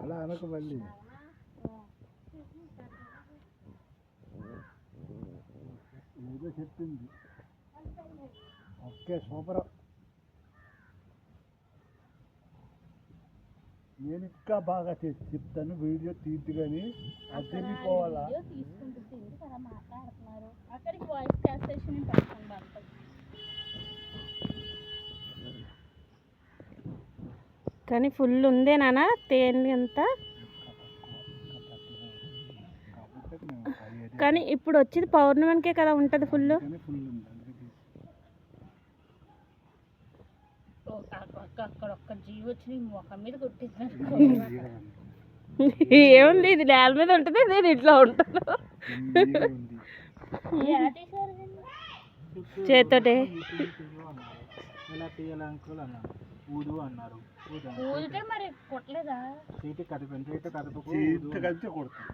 అలా అనకు మళ్ళీ. ఏదో చెప్పింది. Okay super. నేను ఇంకా బాగా చెప్తాను. వీడియో తీద్దు కానీ అది తిరిగిపోవాలా. కానీ ఫుల్ ఉందే నాన్న తేనె అంతా. కానీ ఇప్పుడు వచ్చేది పౌర్ణమికే కదా ఉంటుంది ఫుల్. ఏముంది, ఇది నేల మీద ఉంటుంది, నేను ఇట్లా ఉంటాను చేతోటే. ఎలా తీయాలి అంకుల్ అన్నారు. ఊదు అన్నారు. మరి కొట్టలేదా? చీటి కదిపి కొడతాం.